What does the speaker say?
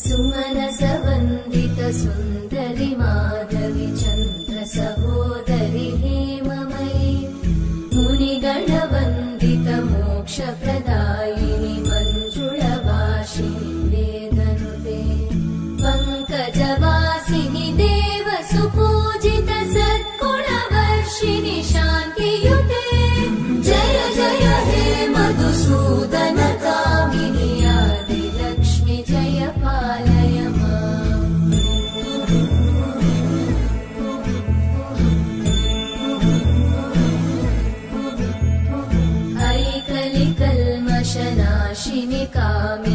सुमनसवन्दित सुन्दरि माधवि चन्द्र सहोदरि हेममयि मुनिगणवन्दित मोक्षप्रदायिनि मञ्जुळभाषिणि वेदनुते पङ्कजवासिनि देव सुपूजित सद्गुणवर्षिणि शान्तियुते जय जय हे मधुसूदन कामिनि आदिलक्ष्मि जय पालय माम्। ऐकलिकल्मषनाशिनि कामिनि